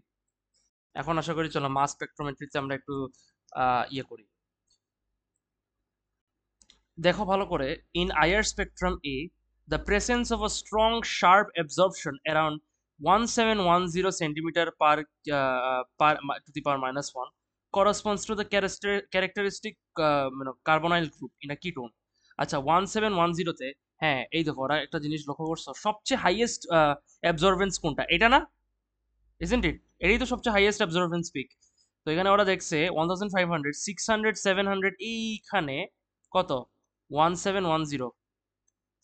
Speaker 1: এখন আশা করি চলো মাস স্পেকট্রোমেট্রিতে আমরা একটু ইয়ে করি। দেখো ভালো করে, in IR spectrum A the presence of a strong sharp absorption around 1710 centimetre power to the power -1 corresponds to the characteristic carbonyl group in a ketone। আচ্ছা 1710 তে, হ্যাঁ এই দেখো ওরা একটা জিনিস লক্ষ্য করছো, সবচেয়ে হাইয়েস্ট অ্যাবজর্বেন্স কোনটা, এটা না, ইজন্ট ইট? এটাই তো সবচেয়ে হাইয়েস্ট অ্যাবজর্বেন্স পিক। তো এখানে ওরা দেখছে 1500 600 700, এইখানে কত 1710।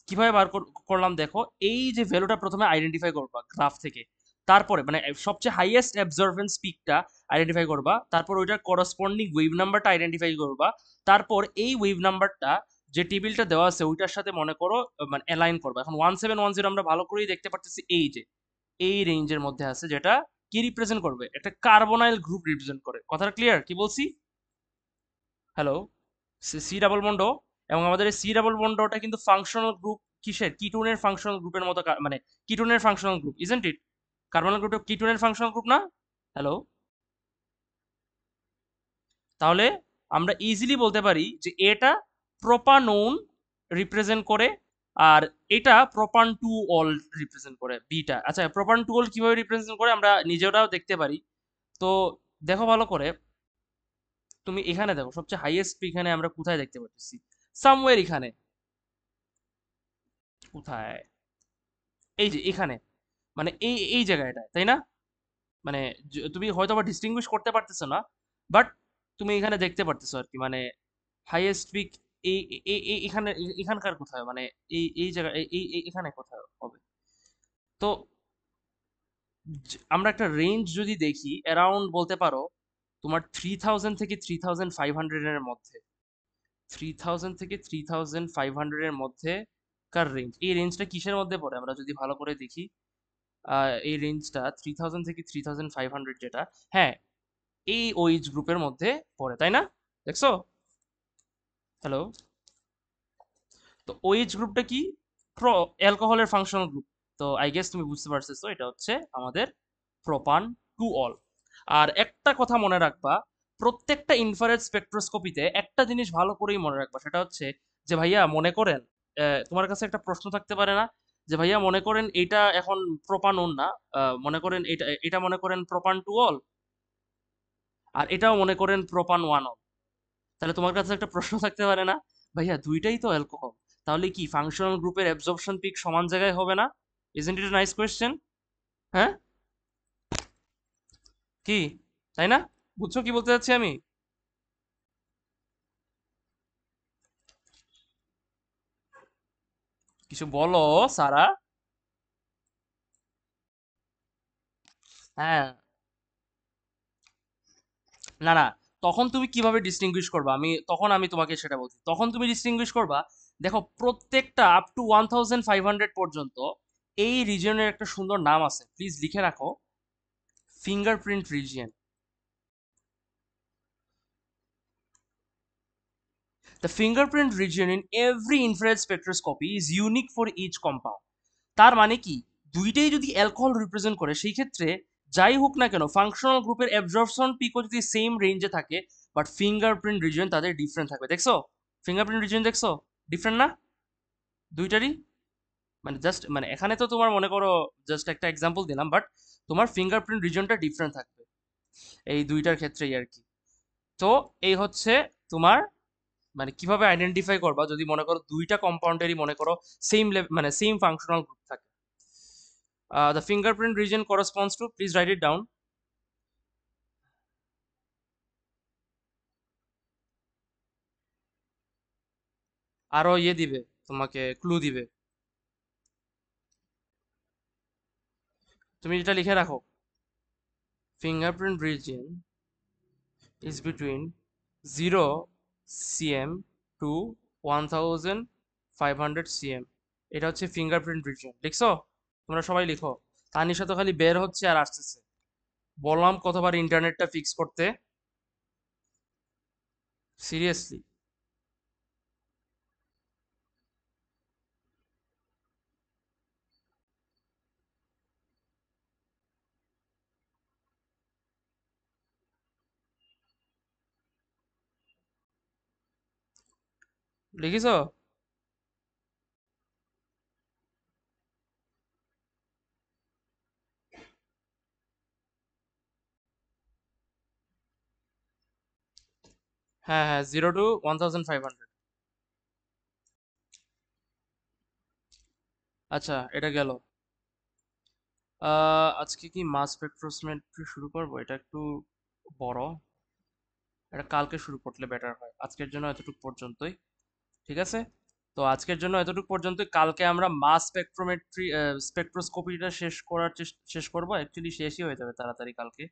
Speaker 1: কিভাবে বার করলাম দেখো, এই যে ভ্যালুটা প্রথমে আইডেন্টিফাই করবা গ্রাফ থেকে, তারপরে মানে সবচেয়ে হাইয়েস্ট অ্যাবজর্বেন্স পিকটা আইডেন্টিফাই করবা, তারপর ওইটার করসপন্ডিং ওয়েভ নাম্বারটা আইডেন্টিফাই করবা, তারপর এই ওয়েভ নাম্বারটা যে টেবিলটা দেওয়া আছে ওইটার সাথে মনে করো মানে অ্যালাইন করবা। এখন 1710 আমরা ভালো করেই দেখতে পারতেছি এই যে এই রেঞ্জের মধ্যে আছে, যেটা কি রিপ্রেজেন্ট করবে, একটা কার্বনাইল গ্রুপ রিপ্রেজেন্ট করে। কথাটা ক্লিয়ার? কি বলছি? হ্যালো, সি ডাবল বন্ড, এবং আমাদের এই সি ডাবল বন্ডটা কিন্তু ফাংশনাল গ্রুপ কিসের, কিটোনের ফাংশনাল গ্রুপের মতো, মানে কিটোনের ফাংশনাল গ্রুপ, ইজন্ট ইট? কার্বনাল গ্রুপটা কিটোনের ফাংশনাল গ্রুপ না? হ্যালো, তাহলে আমরা ইজিলি বলতে পারি যে এটা প্রোপানোন রিপ্রেজেন্ট করে, আর এটা প্রোপান টু অল রিপ্রেজেন্ট করে বিটা। আচ্ছা প্রোপান টু অল কিভাবে রিপ্রেজেন্ট করে আমরা নিজেরাও দেখতে পারি। তো দেখো ভালো করে, তুমি এখানে দেখো সবচেয়ে হাইয়েস্ট এখানে আমরা কোথায় দেখতে পাচ্ছি, সামওয়্যার এখানে, কোথায়, এই যে এখানে, মানে এই এই জায়গাটায়, তাই না? মানে তুমি হয়তো আবার ডিস্টিংগুইশ করতে পারতেছো না, বাট তুমি এখানে দেখতে পারতেছো আর কি, মানে হাইয়েস্ট পিক এই এখানে, এখানকার কোথায়, মানে এই এই জায়গা এখানে কোথায় হবে। তো আমরা একটা রেঞ্জ যদি দেখি, অ্যারাউন্ড বলতে পারো তোমার 3000 থেকে 3500 এর মধ্যে, 3000 থেকে 3500 এর মধ্যে কার রেঞ্জ, এই রেঞ্জটা কিসের মধ্যে পড়ে আমরা যদি ভালো করে দেখি, এই রেঞ্জটা 3000 থেকে 3500 যেটা, হ্যাঁ এই ওএইচ গ্রুপের মধ্যে পড়ে, তাই না? দেখছো? হ্যালো, তো ওএইচ গ্রুপটা কি, অ্যালকোহলের ফাংশনাল গ্রুপ। তো আই গেস তুমি বুঝতে পারছো, এটা হচ্ছে আমাদের প্রোপান টু অল। আর একটা কথা মনে রাখবা, প্রত্যেকটা ইনফ্রারেড স্পেকট্রোস্কোপিতে একটা জিনিস ভালো করেই মনে রাখবা, সেটা হচ্ছে যে ভাইয়া মনে করেন, তোমার কাছে একটা প্রশ্ন থাকতে পারে না, যে ভাইয়া মনে করেন এটা এখন প্রোপানন না, মনে করেন এটা এটা মনে করেন প্রোপান টু অল, আর এটাও মনে করেন প্রোপান ওয়ান অল। তাহলে তোমার কাছে একটা প্রশ্ন থাকতে পারে না, ভাইয়া দুইটাই তো অ্যালকোহল, তাহলে কি ফাংশনাল গ্রুপের অ্যাবজর্পশন পিক সমান জায়গায় হবে না? Isn't it a nice question? হ্যাঁ, কি, তাই না? বুঝছো কি বলতে চাচ্ছি আমি? কিছু বলো সারা। হ্যাঁ, না না, তখন তুমি কিভাবে ডিস্টিংগুইশ করবা, আমি তোমাকে সেটা বলছি, তখন তুমি ডিস্টিংগুইশ করবা, দেখো প্রত্যেকটা আপ টু 1500 পর্যন্ত এই রিজিয়নের একটা সুন্দর নাম আছে, প্লিজ লিখে রাখো, fingerprint region. The fingerprint region in every infrared spectroscopy is unique for each compound। তার মানে কি, দুইটাই যদি অ্যালকোহল রিপ্রেজেন্ট করে, সেই ক্ষেত্রে যাই হোক না কেন ফাংশনাল গ্রুপের অ্যাবজর্পশন পিকও যদি সেম রেঞ্জে থাকে, বাট ফিঙ্গারপ্রিন্ট রিজন তাদের ডিফারেন্ট থাকবে। দেখছো ফিঙ্গারপ্রিন্ট রিজন, দেখছো ডিফারেন্ট না দুইটারই? মানে জাস্ট মানে এখানে তো তোমার মনে করো জাস্ট একটা এক্সাম্পল দিলাম, বাট তোমার ফিঙ্গারপ্রিন্ট রিজনটা ডিফারেন্ট থাকবে এই দুইটার ক্ষেত্রেই আর কি। তো এই হচ্ছে তোমার মানে কিভাবে আইডেন্টিফাই করবা যদি মনে করো দুইটা কম্পাউন্ডেরই মনে করো সেম মানে সেম ফাংশনাল গ্রুপ থাকে? The fingerprint reason corresponds two, please write it down. আরো ইয়ে দিবে, তোমাকে ক্লু দিবে। তুমি যেটা লিখে রাখো, fingerprint reason is between 0 cm to 1500 cm। এটা হচ্ছে ফিঙ্গারপ্রিন্ট রিজন। লিখছো? তোমরা সবাই লিখো। তানিশা তো খালি বের হচ্ছে আর আসতেছে। বললাম কতবার ইন্টারনেটটা ফিক্স করতে। সিরিয়াসলি। লিখিছো? হ্যাঁ হ্যাঁ, 0 to 1500। আচ্ছা, এটা গেল। আজকে কি মাস স্পেকট্রোমেট্রি শুরু করবো? এটা একটু বড়, এটা কালকে শুরু করলে বেটার হয়। আজকের জন্য এতটুকু পর্যন্তই, ঠিক আছে? তো আজকের জন্য এতটুকু পর্যন্তই। কালকে আমরা মাস স্পেকট্রোমেট্রি স্পেকট্রোস্কোপিটা শেষ করবো। অ্যাকচুয়ালি শেষই হয়ে যাবে তাড়াতাড়ি কালকে।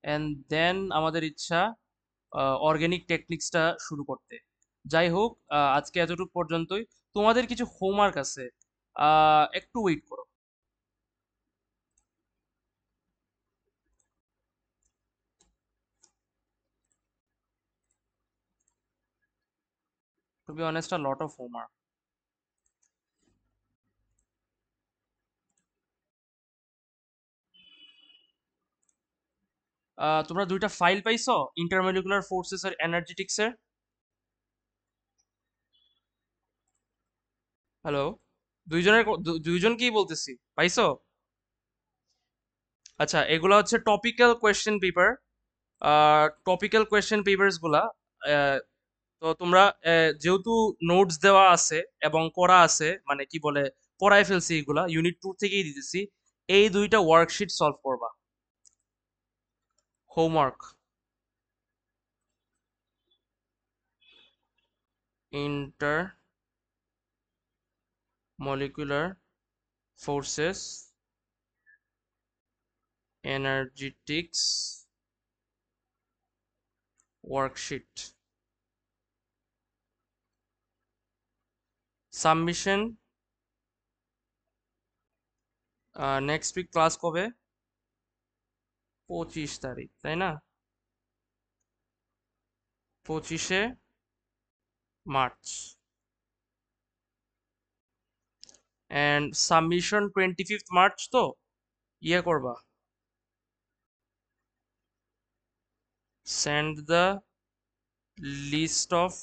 Speaker 1: অ্যান্ড দেন আমাদের ইচ্ছা অর্গানিক টেকনিক্সটা শুরু করতে। যাই হোক, আজকে এতটুকু পর্যন্তই। তোমাদের কিছু হোমওয়ার্ক আছে, একটু ওয়েট করো। To be honest, a lot of homework. তোমরা দুইটা ফাইল পাইছো ইন্টারমলিকুলার ফোর্সেস আর এনার্জেটিক্সের? হ্যালো? দুইজনকেই বলতেছি, পাইছো? আচ্ছা, এগুলো হচ্ছে topical question paper. Topical question papers গুলা, আহ, তো তোমরা যেহেতু নোটস দেওয়া আছে এবং করা আছে, মানে কি বলে, পড়ায় ফেলছি, এগুলা ইউনিট 2 থেকেই দিতেছি। এই দুইটা ওয়ার্কশিট সলভ করবা, homework. Intermolecular forces, energetics worksheet. Submission next week. Class কবে? 25 তারিখ, তাই না? 25শে মার্চ। And submission 25 March. তো ইয়ে করবা, send the list of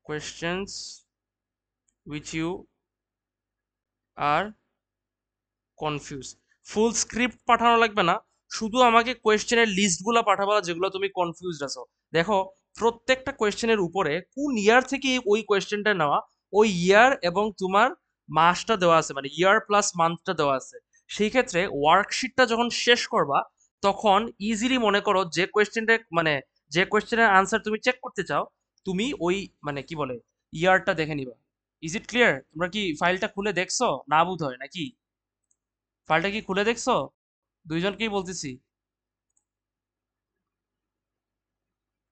Speaker 1: questions which you are confused। Full script পাঠানো লাগবে না, শুধু আমাকে কোয়েশ্চেনের লিস্টগুলো পাঠাবা যেগুলো তুমি কনফিউজড আছো। দেখো, প্রত্যেকটা কোয়েশ্চেনের উপরে কোন ইয়ার থেকে ওই কোয়েশ্চেনটা নেওয়া, ওই ইয়ার এবং তোমার মাসটা দেওয়া আছে, মানে ইয়ার প্লাস মান্থটা দেওয়া আছে। সেই ক্ষেত্রে ওয়ার্কশিটটা যখন শেষ করবা, তখন ইজিলি মনে করো যে কোয়েশ্চেনটা, মানে যে কোয়েশ্চেনের আনসার তুমি চেক করতে চাও, তুমি ওই, মানে কি বলে, ইয়ারটা দেখে নিবা। Is it clear? তোমরা কি ফাইলটা খুলে দেখছো? না বোধ হয় নাকি? ফাইলটা কি খুলে দেখছো? দুইজনকেই বলতেছি,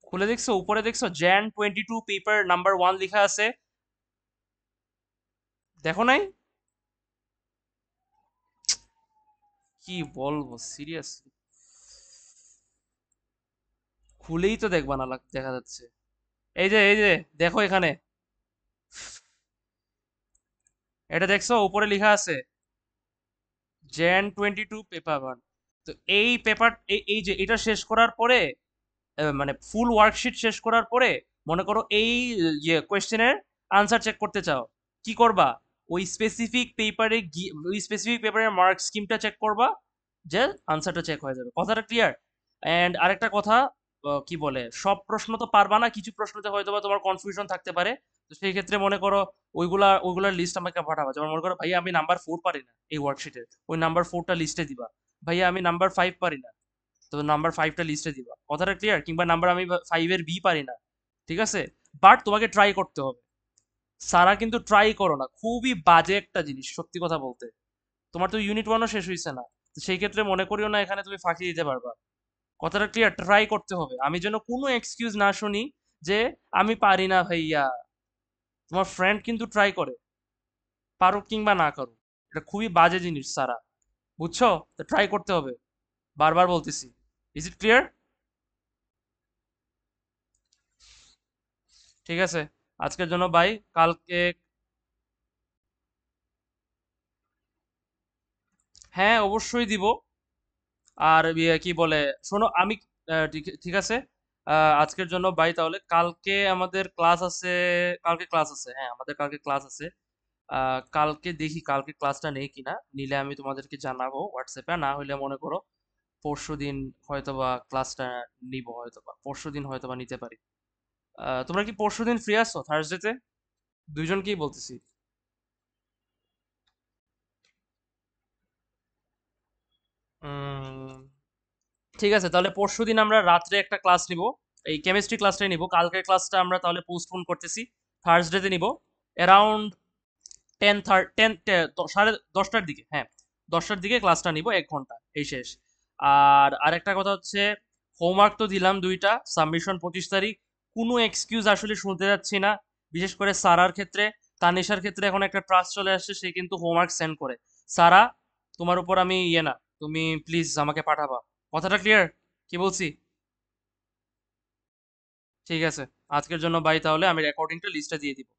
Speaker 1: খুলে দেখছো? উপরে দেখছো Jan 22 পেপার নাম্বার 1 লেখা আছে? দেখো নাই? কি বলবো সিরিয়াসলি, খুলেই তো দেখবা না, দেখা যাচ্ছে। এই যে দেখো এখানে, এটা দেখছো উপরে লেখা আছে Jan 22 পেপার 1। তো এই পেপার, এই যে এটা শেষ করার পরে, মানে ফুল ওয়ার্কশিট শেষ করার পরে, মনে করো এই ইয়ে কোয়েশ্চেনের আনসার চেক করতে চাও, কি করবা? ওই স্পেসিফিক পেপারে গিয়ে ওই স্পেসিফিক পেপারের মার্ক স্কিমটা চেক করবা, যে আনসারটা চেক হয়ে যাবে। কথাটা ক্লিয়ার? অ্যান্ড আরেকটা কথা, কি বলে, সব প্রশ্ন তো পারবা না, কিছু প্রশ্নতে হয়তো বা তোমার কনফিউশন থাকতে পারে। তো সেই ক্ষেত্রে মনে করো ওইগুলার লিস্ট আমাকে পাঠাবা। যেমন মনে করো ভাইয়া আমি নাম্বার 4 পারি না এই ওয়ার্কশিটের, ওই নাম্বার 4টা লিস্টে দিবা। ভাইয়া আমি নাম্বার 5 পারি না, তো নাম্বার 5টা লিস্টে দিবা। কথাটা ক্লিয়ার? কিংবা আমি 5-এর বি পারি না, ঠিক আছে, বাট তোমাকে ট্রাই করতে হবে। সারা কিন্তু ট্রাই করো না, খুবই বাজে একটা জিনিস সত্যি কথা বলতে। তোমার তো ইউনিট 1ও শেষ হয়েছে না, তো সেই ক্ষেত্রে মনে করিও না এখানে তুমি ফাঁকি দিতে পারবা। কথাটা ক্লিয়ার? ট্রাই করতে হবে, আমি যেন কোনো এক্সকিউজ না শুনি যে আমি পারি না ভাইয়া। তোমার ফ্রেন্ড কিন্তু ট্রাই করে, পারুক কিংবা না করুক, এটা খুবই বাজে জিনিস সারা, বুঝছো? তো ট্রাই করতে হবে, বারবার বলতেছি। Is it clear? ঠিক আছে, আজকের জন্য বাই। কালকে, হ্যাঁ অবশ্যই দিব। আর কি বলে, শোনো আমি, ঠিক ঠিক আছে, আজকের জন্য বাই তাহলে। কালকে আমাদের ক্লাস আছে, কালকে ক্লাস আছে, হ্যাঁ আমাদের কালকে ক্লাস আছে। কালকে দেখি কালকে ক্লাসটা নেই কিনা, নিলে আমি তোমাদেরকে জানাবো হোয়াটসঅ্যাপে, না হলে মনে করো পরশুদিন হয়তোবা ক্লাসটা নিব, হয়তোবা পরশুদিন হয়তোবা নিতে পারি। তোমরা কি পরশুদিন ফ্রি আছো থার্সডেতে? দুইজনকেই বলতেছি। উম, ঠিক আছে, তাহলে পরশুদিন আমরা রাত্রে একটা ক্লাস নিব, এই কেমিস্ট্রি ক্লাসটাই নিব। কালকের ক্লাসটা আমরা তাহলে পোস্টপোন করতেছি, থার্সডেতে নিব অ্যারাউন্ড 10 সাড়ে 10টার দিকে, হ্যাঁ 10টার দিকে ক্লাসটা নিব, 1 ঘন্টা, এই শেষ। আর আরেকটা কথা হচ্ছে, হোমওয়ার্ক তো দিলাম 2টা, সাবমিশন 25 তারিখ। কোনো এক্সকিউজ আসলে শুনতে যাচ্ছি না, বিশেষ করে সারার ক্ষেত্রে। তানিশার ক্ষেত্রে এখন একটা ট্রাস্ট চলে আসছে, সে কিন্তু হোমওয়ার্ক সেন্ড করে। সারা, তোমার উপর আমি ইয়ে না, তুমি প্লিজ আমাকে পাঠাবা। কথাটা ক্লিয়ার? কি বলছি? ঠিক আছে, আজকের জন্য বাই তাহলে, আমি রেকর্ডিংটা লিস্টে দিয়ে দিব।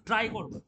Speaker 1: ট্রাই করবো।